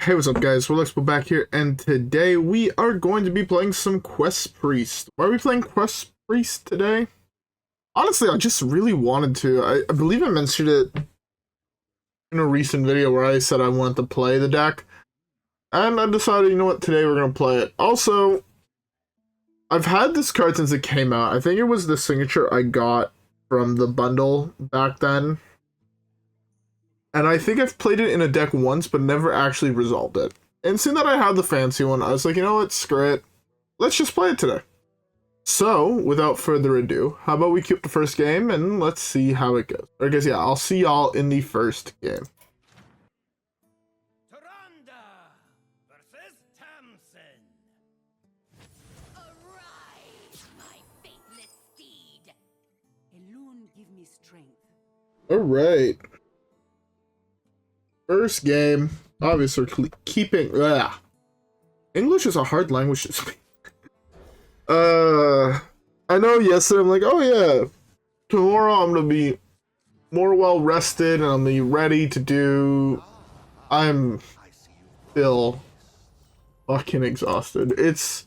Hey, what's up guys, WhirlXbow back here, and today we are going to be playing some Quest Priest. Why are we playing Quest Priest today? Honestly, I just really wanted to. I believe I mentioned it in a recent video where I said I wanted to play the deck, and I decided, you know what, today we're going to play it. Also, I've had this card since it came out. I think it was the signature I got from the bundle back then. And I think I've played it in a deck once, but never actually resolved it. And seeing that I had the fancy one, I was like, you know what, screw it. Let's just play it today. So, without further ado, how about we queue up the first game, and let's see how it goes. Or I guess, yeah, I'll see y'all in the first game. Versus Tamsin. Arise, my faithless steed. Elune, give me strength. Alright. First game. Obviously, keeping... Ugh. English is a hard language to speak. I know yesterday I'm like, oh yeah, tomorrow I'm gonna be more well rested and I'm gonna be ready to do... I'm still fucking exhausted. It's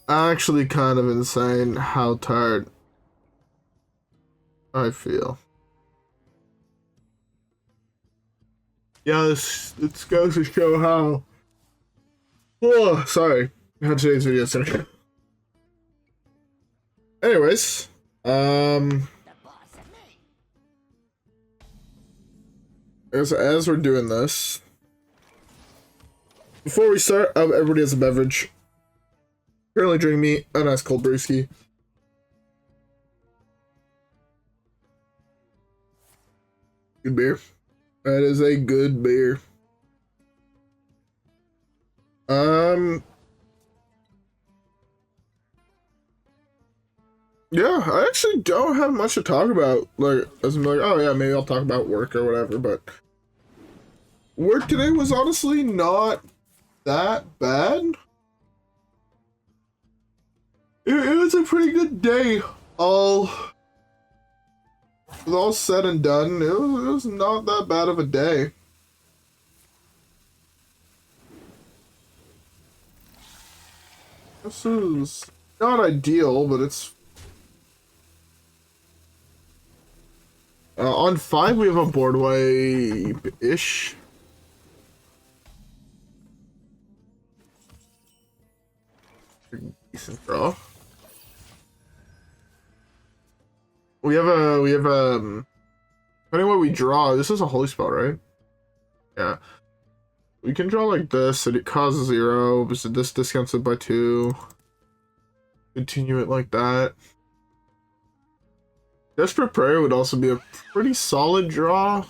actually kind of insane how tired I feel. Yeah, this goes to show how... Oh, sorry. I had today's video today. Anyways, as we're doing this, before we start, everybody has a beverage. Currently drinking me a nice cold brewski. Good beer. That is a good beer. Yeah, I actually don't have much to talk about. Like, as I'm like, oh yeah, maybe I'll talk about work or whatever, but work today was honestly not that bad. It was a pretty good day. With all said and done, it was not that bad of a day. This is not ideal, but it's... on 5, we have a board wipe-ish. Decent draw. We have depending on what we draw, this is a holy spell, right? Yeah. We can draw like this, and it causes 0, but this discounts it by 2. Continue it like that. Desperate Prayer would also be a pretty solid draw.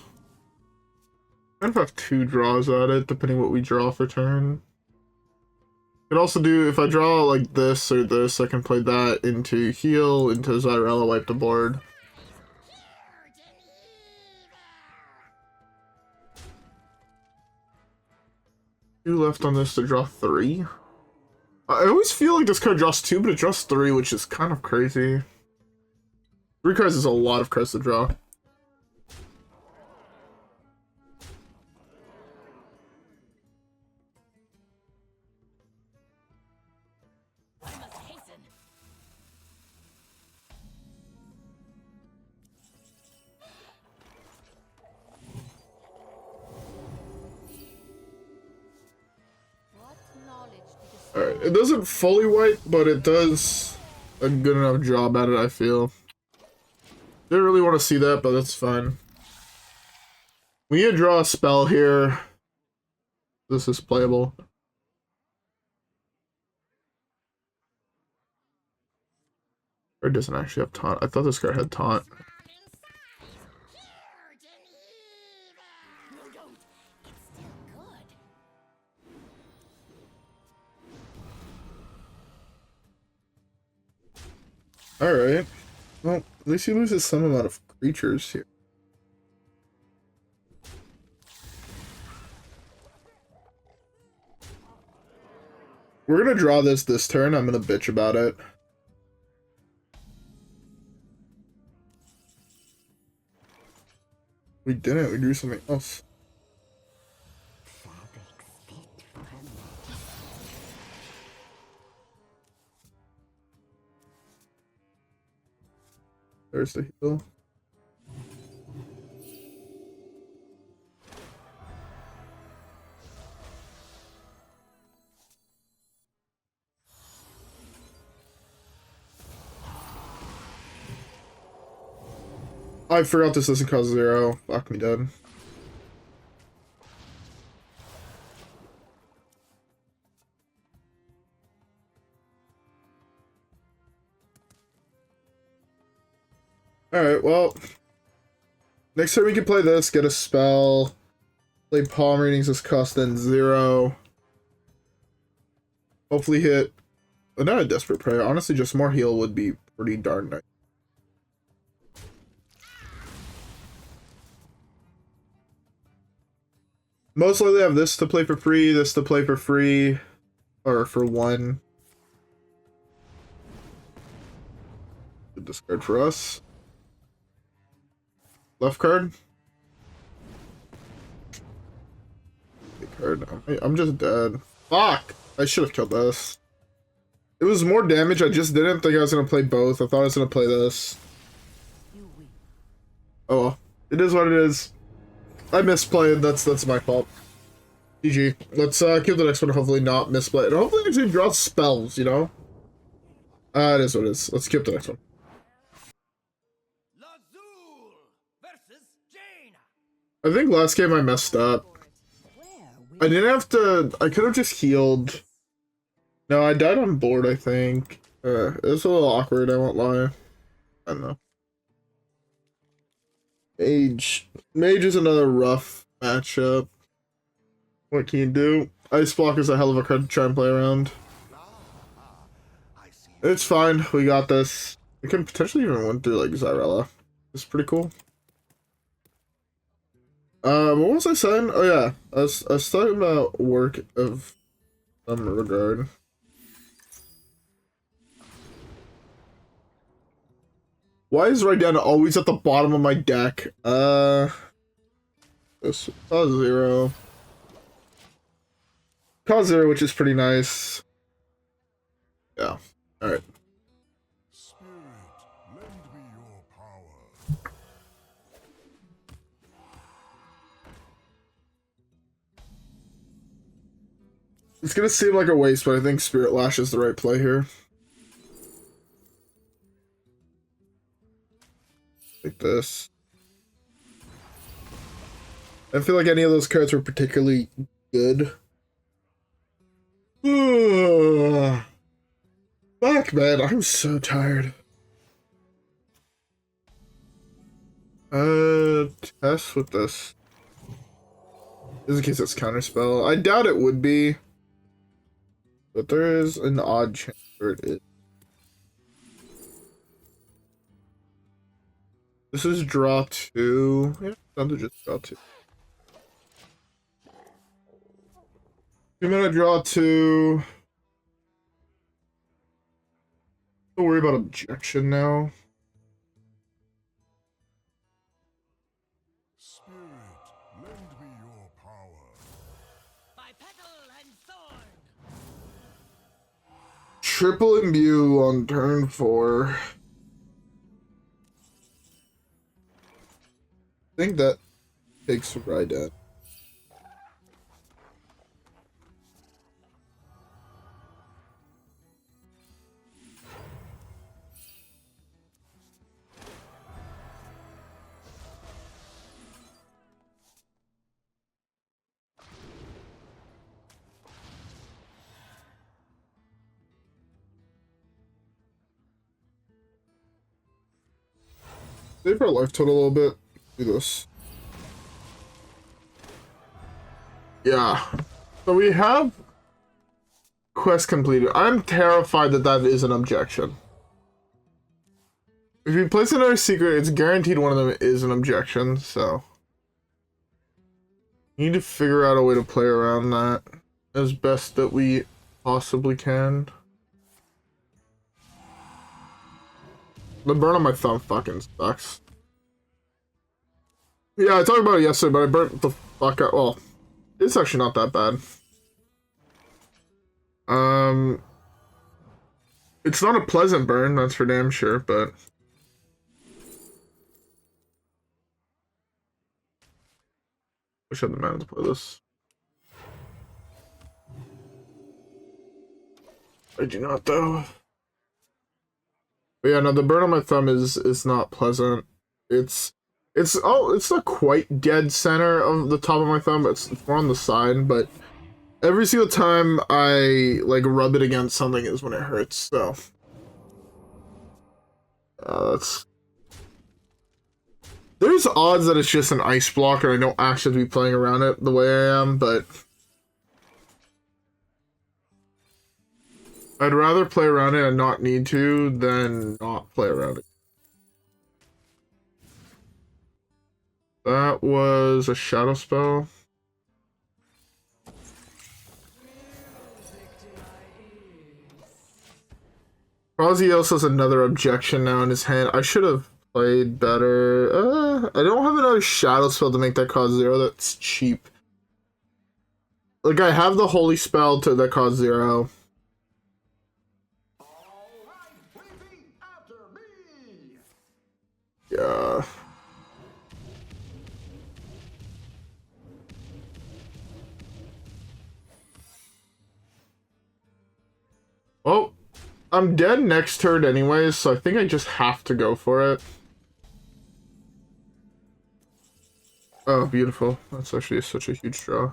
Kind of have 2 draws at it, depending what we draw for turn. Could also do, if I draw like this or this, I can play that into heal, into Xyrella, wipe the board. 2 left on this to draw 3. I always feel like this card draws 2, but it draws 3, which is kind of crazy. 3 cards is a lot of cards to draw. Alright, it doesn't fully wipe, but it does a good enough job at it, I feel. Didn't really want to see that, but that's fine. We need to draw a spell here. This is playable. Or it doesn't actually have taunt. I thought this card had taunt. Alright. Well, at least he loses some amount of creatures here. We're gonna draw this turn. I'm gonna bitch about it. We didn't. We drew something else. There's the heal. I forgot this doesn't cost 0. Fuck me dead. Alright, well. Next time we can play this, get a spell. Play palm readings, this cost then 0. Hopefully hit. But not a desperate prayer. Honestly, just more heal would be pretty darn nice. Most likely have this to play for free, this to play for free, or for 1. Good discard for us. Left card. Right card. I'm just dead. Fuck! I should have killed this. It was more damage. I just didn't think I was gonna play both. I thought I was gonna play this. Oh well. It is what it is. I misplayed. That's my fault. GG. Let's kill the next one. Hopefully not misplay. And hopefully actually draw spells. You know. It is what it is. Let's skip the next one. I think last game I messed up. I didn't have to. I could have just healed. No, I died on board, I think. It was a little awkward, I won't lie. I don't know. Mage. Mage is another rough matchup. What can you do? Ice Block is a hell of a card to try and play around. It's fine. We got this. We can potentially even win through, like, Xyrella. It's pretty cool. What was I saying? Oh, yeah. I was talking about work of some regard. Why is right down always at the bottom of my deck? This cost 0. Cost 0, which is pretty nice. Yeah. Alright. Spirit, lend me your power. It's gonna seem like a waste, but I think Spirit Lash is the right play here. Like this. I feel like any of those cards were particularly good. Fuck, man, I'm so tired. Test with this. Just in case it's counterspell. I doubt it would be. But there is an odd chance where it is. This is draw 2. Yeah, time to just draw 2. I'm gonna draw 2. Don't worry about objection now. Spirit, lend me your power. By petal and thorn. Triple imbue on turn 4. I think that takes right at. Save our life total a little bit. Do this. Yeah. So we have quest completed. I'm terrified that that is an objection. If you place another secret, it's guaranteed one of them is an objection, so. You need to figure out a way to play around that as best that we possibly can. The burn on my thumb fucking sucks. Yeah, I talked about it yesterday, but I burnt the fuck out. Well, it's actually not that bad. It's not a pleasant burn, that's for damn sure, but Wish I had the mana to play this. I do not though. But yeah, no, the burn on my thumb is not pleasant. It's not quite dead center of the top of my thumb, but it's more on the side, but every single time I like rub it against something is when it hurts, so that's there's odds that it's just an ice block and I don't actually be playing around it the way I am, but I'd rather play around it and not need to than not play around it. That was a shadow spell. Raziel has another objection now in his hand. I should have played better. I don't have another shadow spell to make that cause 0. That's cheap. Like, I have the holy spell that cause 0. Yeah. Oh, I'm dead next turn anyways, so I think I just have to go for it. Oh, beautiful. That's actually such a huge draw.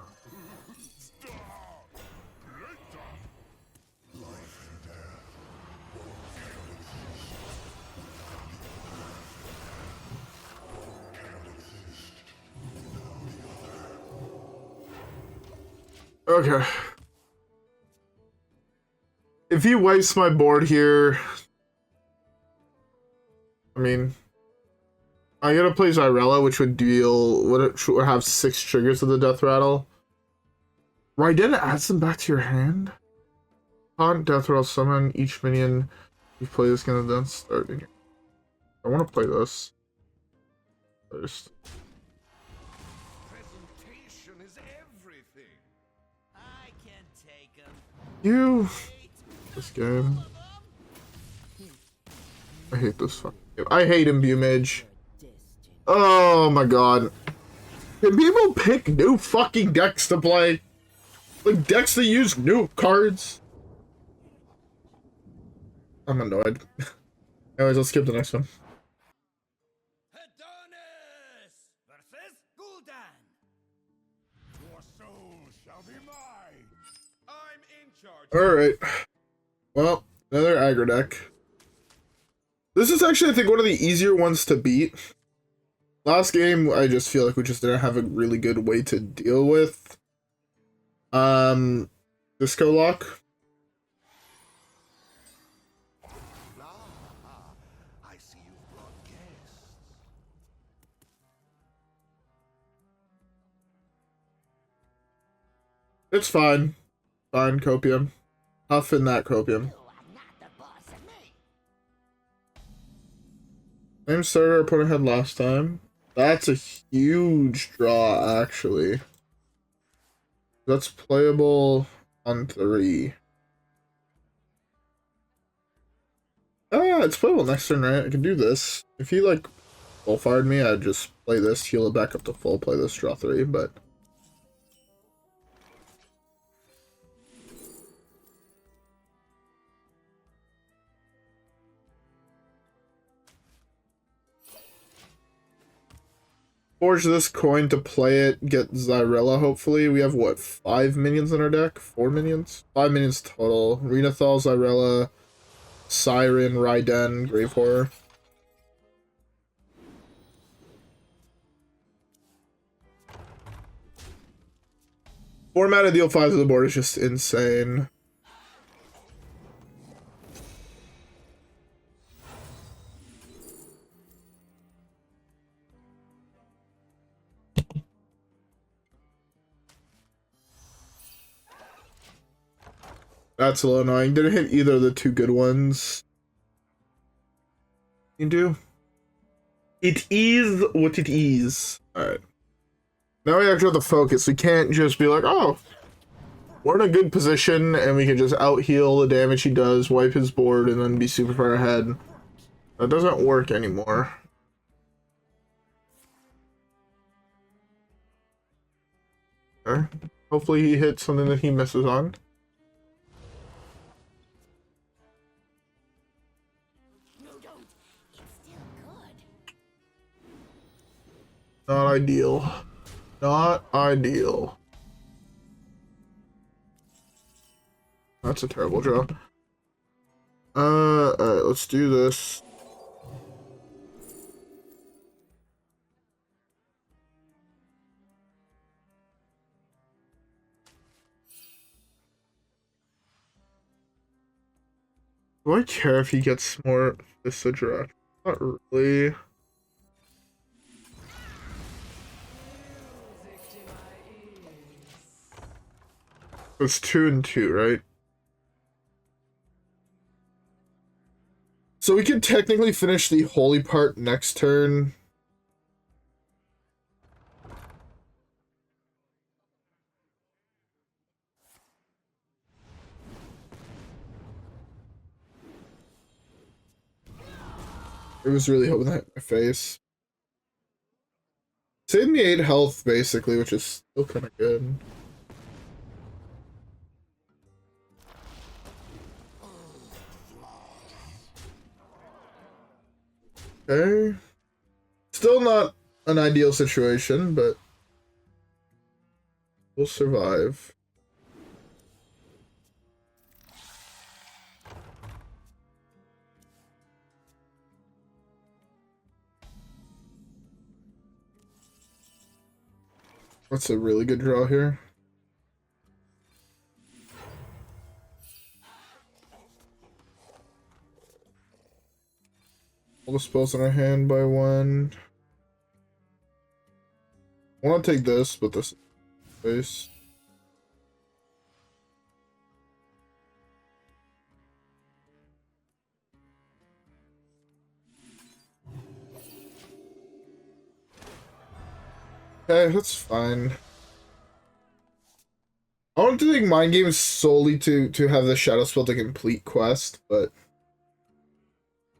Okay. If he wastes my board here, I mean, I gotta play Xyrella, which would deal, would have 6 triggers of the death rattle. Raiden adds them back to your hand. Taunt, death rattle, summon each minion you play this game, then starting. I want to play this first. Presentation is everything. I can take him. You. This game. I hate this fucking game. I hate Imbue Mage. Oh my god. Can people pick new fucking decks to play? Like decks that use new cards? I'm annoyed. Anyways, let's skip the next one. Adonis versus Gul'dan. Your soul shall be mine. I'm in charge. Alright. Well, another aggro deck. This is actually, I think, one of the easier ones to beat. Last game, I just feel like we just didn't have a really good way to deal with Disco Lock. I see you've brought guests. It's fine. Fine, Copium. Huff in that Copium. You are not the boss of me. Same starter our opponent had last time. That's a huge draw, actually. That's playable on 3. Ah, it's playable next turn, right? I can do this. If he, like, full-fired me, I'd just play this, heal it back up to full, play this, draw 3, but... Forge this coin to play it, get Xyrella, hopefully. We have, what, 5 minions in our deck? 4 minions? 5 minions total. Renathal, Xyrella, Siren, Raiden, Grave Horror. Format of deal 5 to the board is just insane. That's a little annoying. Didn't hit either of the 2 good ones. You do? It is what it is. Alright. Now we actually have to focus. We can't just be like, oh, we're in a good position and we can just out-heal the damage he does, wipe his board, and then be super far ahead. That doesn't work anymore. Okay. Hopefully he hits something that he misses on. No, don't. It's still good. Not ideal. Not ideal. That's a terrible draw. Alright, let's do this. Do I care if he gets more this direct? Not really. It's 2 and 2, right? So we could technically finish the holy part next turn. I was really hoping that hit my face. Saved me 8 health, basically, which is still kind of good. Okay. Still not an ideal situation, but we'll survive. That's a really good draw here. All the spells in our hand by 1. I want to take this, but this is face. Okay, that's fine. I want to take mind games solely to have the shadow spell to complete quest, but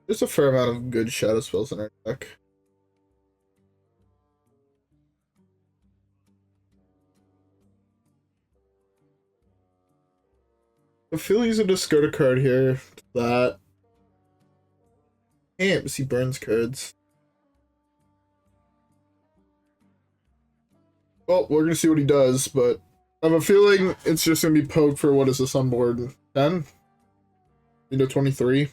there's a fair amount of good shadow spells in our deck. I feel he's gonna discard a card here. That. Can't he burns cards. Well, we're gonna see what he does, but I have a feeling it's just gonna be poked for what is this on board? 10? Into 23?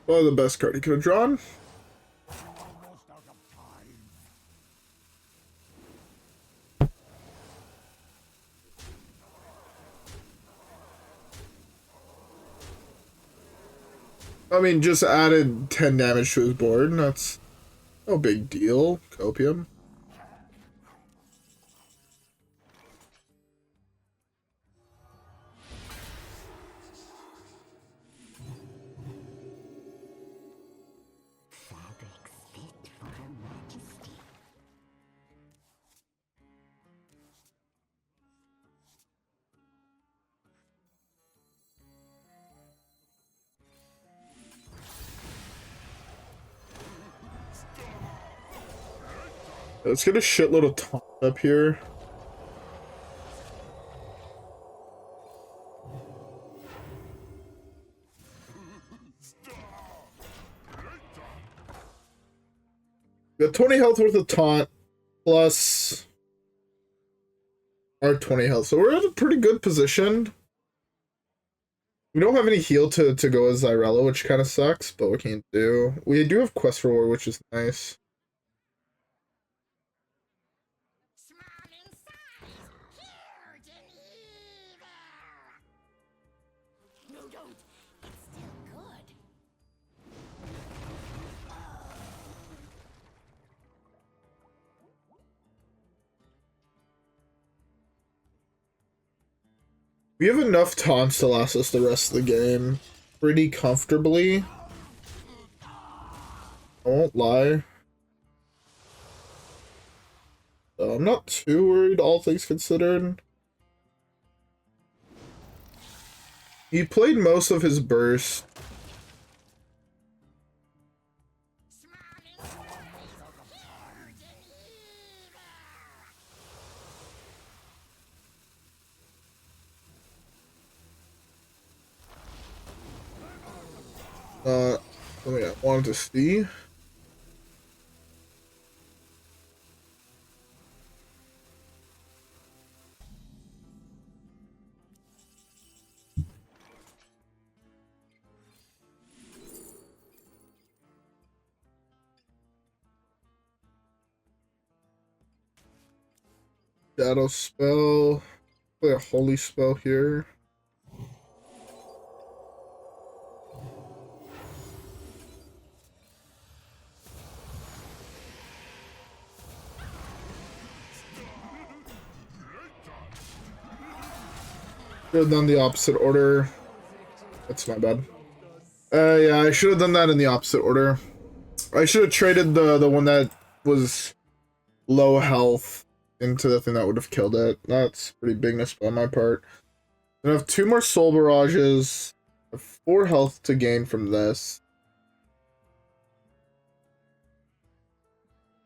Well, the best card he could have drawn. Almost out of time. I mean, just added 10 damage to his board, and that's no big deal. Copium. Fabrics fit for her majesty. Let's get a shitload of taunt up here. We got 20 health worth of taunt, plus our 20 health. So we're in a pretty good position. We don't have any heal to go as Xyrella, which kind of sucks, but what can you do? We do have quest reward, which is nice. Small in size, huge in evil. No, don't. It's still good. We have enough taunts to last us the rest of the game pretty comfortably. I won't lie. so I'm not too worried, all things considered. He played most of his burst. Something I wanted to see. Shadow spell. Play a holy spell here. Should have done the opposite order. That's my bad. Yeah, I should have done that in the opposite order. I should have traded the one that was low health into the thing that would have killed it. That's pretty big miss on my part. I have 2 more soul barrages. I have 4 health to gain from this.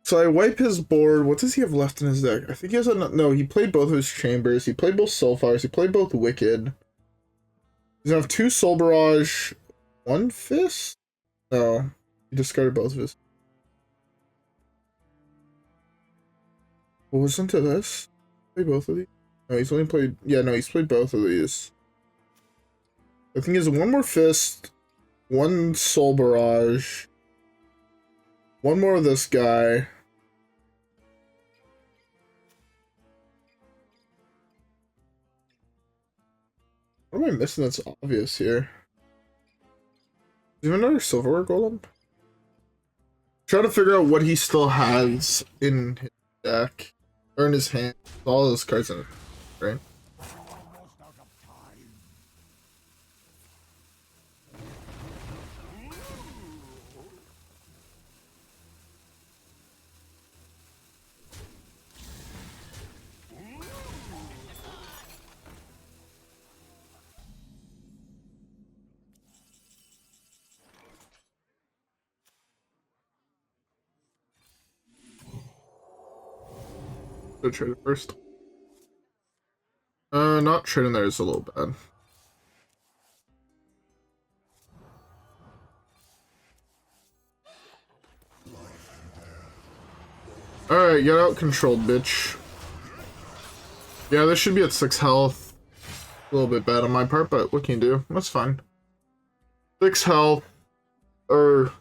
So I wipe his board. What does he have left in his deck? I think he has no, he played both of his chambers. He played both Soulfires. He played both Wicked. He's gonna have 2 Soul Barrage, 1 Fist? No, he discarded both of his. What was into this? Play both of these? No, he's only played. Yeah, no, he's played both of these. I think he has 1 more Fist, 1 Soul Barrage, 1 more of this guy. What am I missing that's obvious here? Is there another Silverware Golem? Trying to figure out what he still has in his deck. Or in his hand. All those cards in it, right? Almost out of time. Go trade it first. Not trading there is a little bad. Alright, get out controlled, bitch. Yeah, this should be at 6 health. A little bit bad on my part, but what can you do? That's fine. 6 health. Soul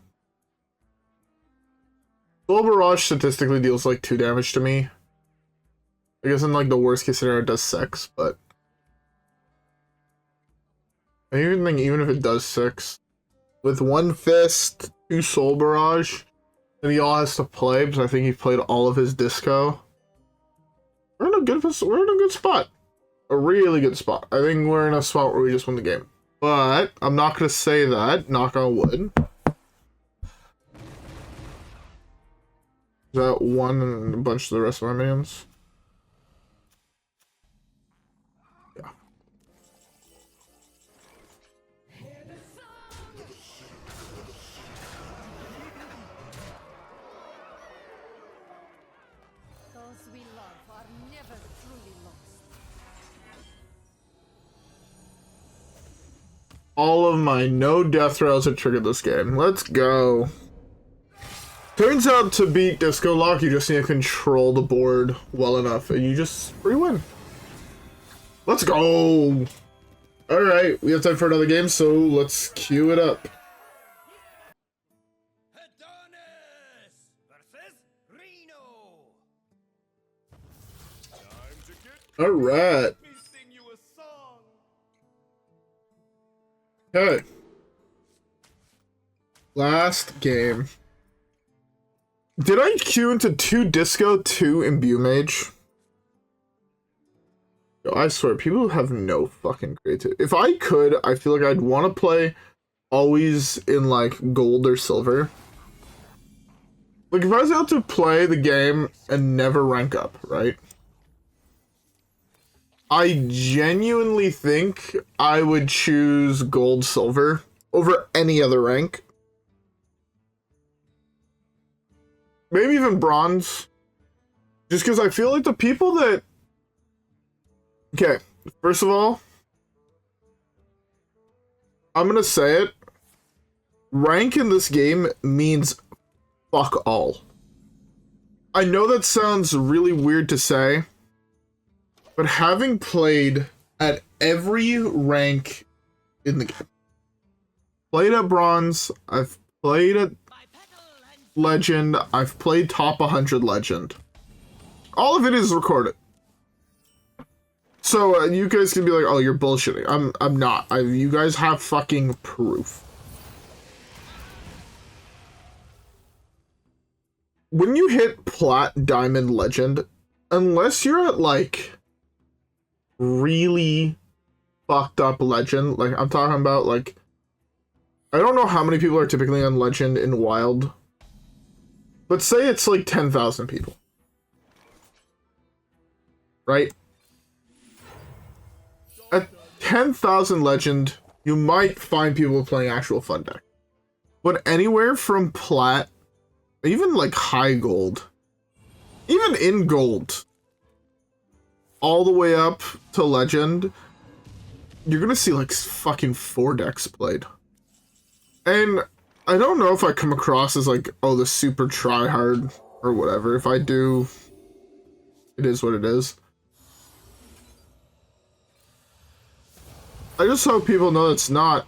Barrage statistically deals like 2 damage to me. I guess in like the worst case scenario it does 6, but I even think even if it does 6, with 1 Fist, 2 Soul Barrage, and he all has to play because I think he played all of his disco. We're in a good spot. A really good spot. I think we're in a spot where we just win the game. But I'm not gonna say that, knock on wood. That one and a bunch of the rest of my minions. Those we love are never truly lost. All of my no death throws have triggered this game. Let's go. Turns out to beat Disco Lock, you just need to control the board well enough, and you just free win. Let's go! Alright, we have time for another game, so let's queue it up. Adonis versus Reno. Time to get Alright. me sing you a song. Okay. Last game. Did I queue into 2 Disco, 2 Imbue Mage? Yo, I swear, people have no fucking creativity. If I could, I feel like I'd want to play always in, like, gold or silver. Like, if I was able to play the game and never rank up, right? I genuinely think I would choose gold, silver over any other rank. Maybe even bronze. Just because I feel like the people that... Okay, first of all, I'm gonna say it. Rank in this game means fuck all. I know that sounds really weird to say, but having played at every rank in the game, played at bronze, I've played at legend, I've played top 100 legend. All of it is recorded. So you guys can be like, oh, you're bullshitting. I'm not. You guys have fucking proof. When you hit plat, diamond, legend, unless you're at like really fucked up legend, like I'm talking about, like, I don't know how many people are typically on legend in wild, but say it's like 10,000 people, right? At 10,000 legend, you might find people playing actual fun deck, but anywhere from plat, even like high gold, even in gold, all the way up to legend, you're gonna see like fucking 4 decks played. And I don't know if I come across as like, oh, the super tryhard or whatever. If I do, it is what it is. I just hope people know it's not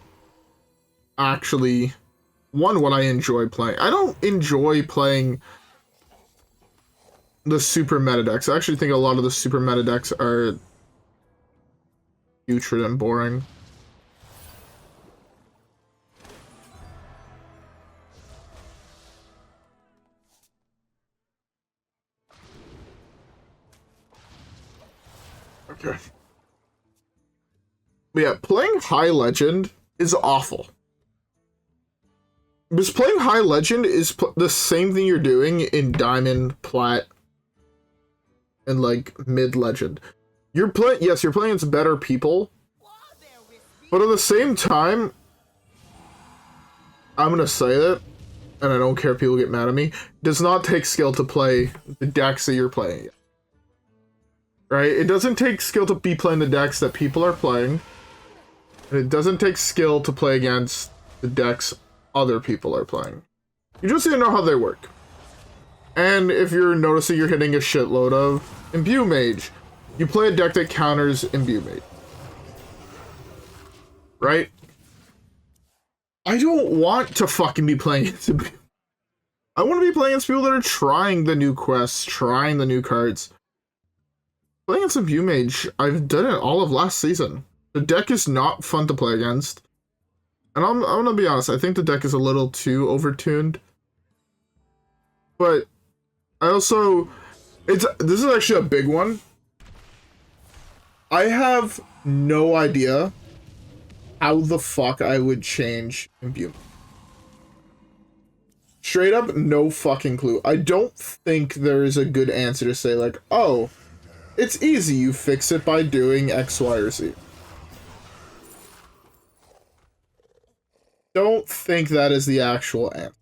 actually, one, what I enjoy playing. I don't enjoy playing the super meta decks. I actually think a lot of the super meta decks are putrid and boring. Okay. But yeah, playing high legend is awful. Because playing high legend is the same thing you're doing in diamond, plat, and like mid legend. You're playing, yes, you're playing against better people, but at the same time, I'm gonna say that, and I don't care if people get mad at me, it does not take skill to play the decks that you're playing. Right? It doesn't take skill to be playing the decks that people are playing. And it doesn't take skill to play against the decks other people are playing. You just need to know how they work. And if you're noticing you're hitting a shitload of Imbue Mage, you play a deck that counters Imbue Mage. Right? I don't want to fucking be playing against Imbue. I want to be playing against people that are trying the new quests, trying the new cards. Playing against Imbue Mage, I've done it all of last season. The deck is not fun to play against. And I'm gonna be honest, I think the deck is a little too overtuned. But I also, this is actually a big one. I have no idea how the fuck I would change Imbue. Straight up, no fucking clue. I don't think there is a good answer to say like, oh, it's easy, you fix it by doing X, Y, or Z. Don't think that is the actual answer.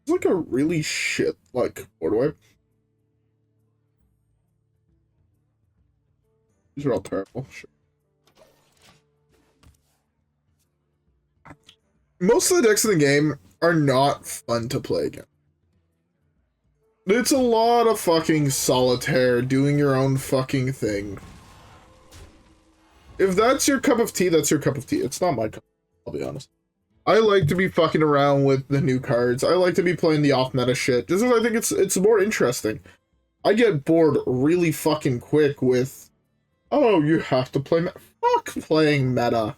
It's like a really shit, like, board wipe. These are all terrible. Sure. Most of the decks in the game are not fun to play again. It's a lot of fucking solitaire, doing your own fucking thing. If that's your cup of tea, that's your cup of tea. It's not my cup, I'll be honest. I like to be fucking around with the new cards. I like to be playing the off-meta shit, just because I think it's more interesting. I get bored really fucking quick with, oh, you have to play meta. Fuck playing meta.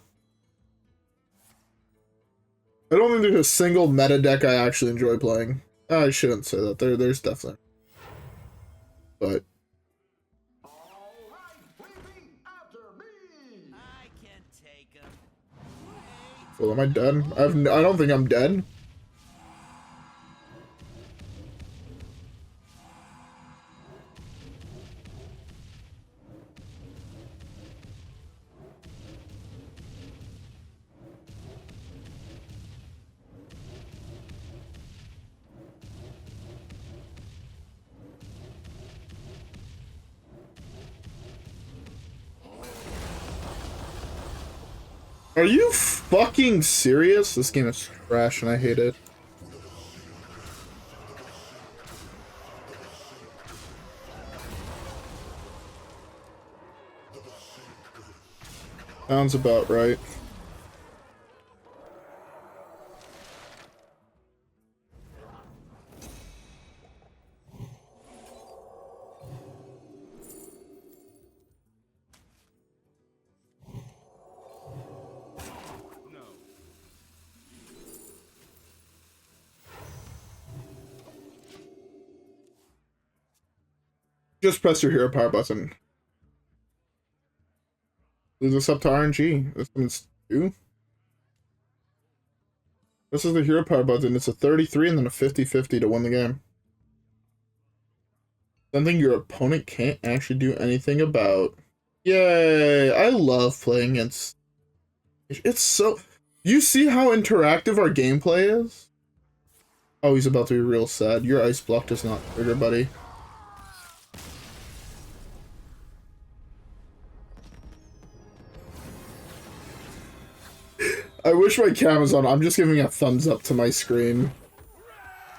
I don't think there's a single meta deck I actually enjoy playing. I shouldn't say that. There's definitely. But I can take him. well, am I dead? I don't think I'm dead. Are you fucking serious? This game is trash and I hate it. Sounds about right. Just press your hero power button. Leave this up to RNG. This means 2. This is the hero power button. It's a 33 and then a 50-50 to win the game. Something your opponent can't actually do anything about. Yay! I love playing against... It's so... You see how interactive our gameplay is? Oh, he's about to be real sad. Your ice block does not trigger, buddy. I wish my cam was on. I'm just giving a thumbs up to my screen.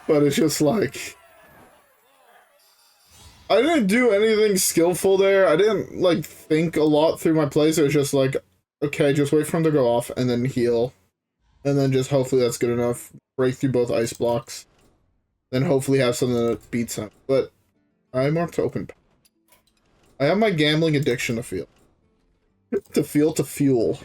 But it's just like... I didn't do anything skillful there. I didn't, like, think a lot through my plays. It was just like, okay, just wait for him to go off and then heal. And then just hopefully that's good enough. Break through both ice blocks. Then hopefully have something that beats him. But I marked open. I have my gambling addiction to feel. To fuel.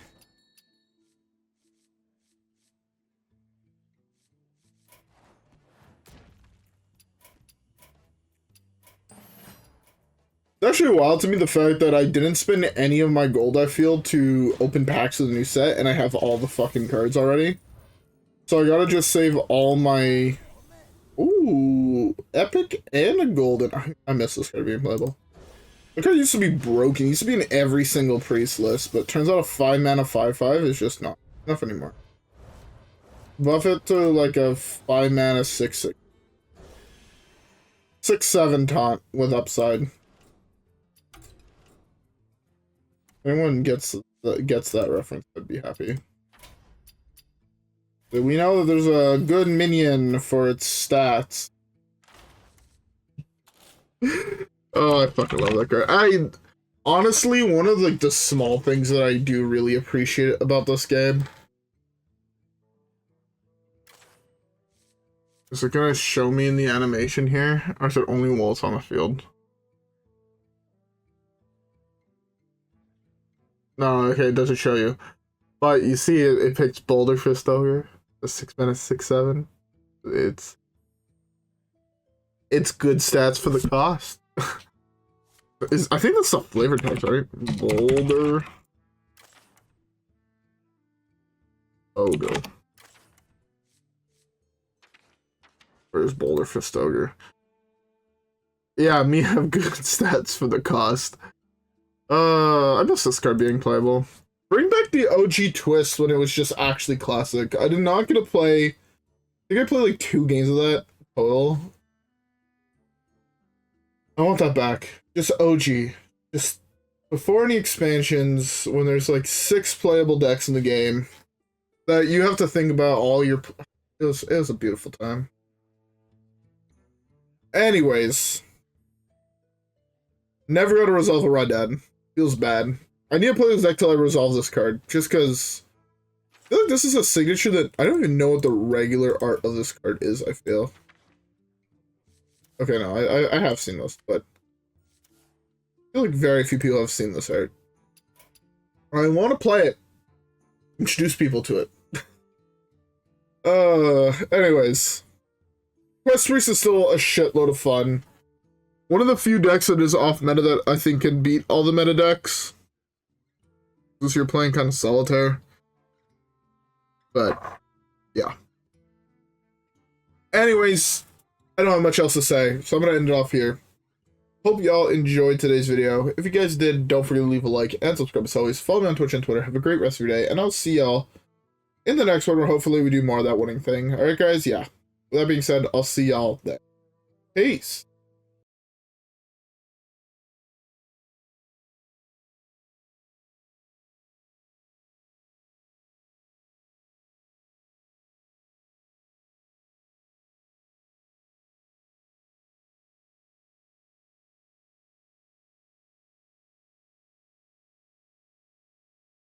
It's actually wild to me the fact that I didn't spend any of my gold I feel to open packs of the new set, and I have all the fucking cards already. So I gotta just save all my... Ooh, epic and a golden. I miss this card being playable. The card used to be broken. It used to be in every single priest list, but turns out a 5 mana 5/5 is just not enough anymore. Buff it to like a 5 mana 6/6. 6/7 taunt with upside. If anyone gets that reference, I'd be happy. But we know that there's a good minion for its stats. Oh, I fucking love that card. Honestly, one of like the small things that I do really appreciate about this game. Is it gonna show me in the animation here? Or is it only while it's on the field? No, okay, it doesn't show you. But you see it picks Boulder Fist over. The 6 mana 6/7. It's good stats for the cost. I think that's the flavor text, right? Boulder Ogre. Where's Boulder Fist Ogre? Yeah, me have good stats for the cost. I miss this card being playable. Bring back the OG twist when it was just actually classic. I did not get to play... I think I played like 2 games of that total. I want that back. Just OG. Just before any expansions, when there's like 6 playable decks in the game, that you have to think about all your... It was a beautiful time. Anyways. Never got to resolve a Raw Dad. Feels bad. I need to play this deck till I resolve this card, just because I feel like this is a signature that I don't even know what the regular art of this card is, I feel. Okay, no, I have seen this, but I feel like very few people have seen this art. I want to play it. Introduce people to it. Anyways. Quest Priest is still a shitload of fun. One of the few decks that is off meta that I think can beat all the meta decks. Since you're playing kind of solitaire. But, yeah. Anyways, I don't have much else to say, so I'm going to end it off here. Hope y'all enjoyed today's video. If you guys did, don't forget to leave a like and subscribe as always. Follow me on Twitch and Twitter. Have a great rest of your day, and I'll see y'all in the next one where hopefully we do more of that winning thing. Alright guys, yeah. With that being said, I'll see y'all then. Peace!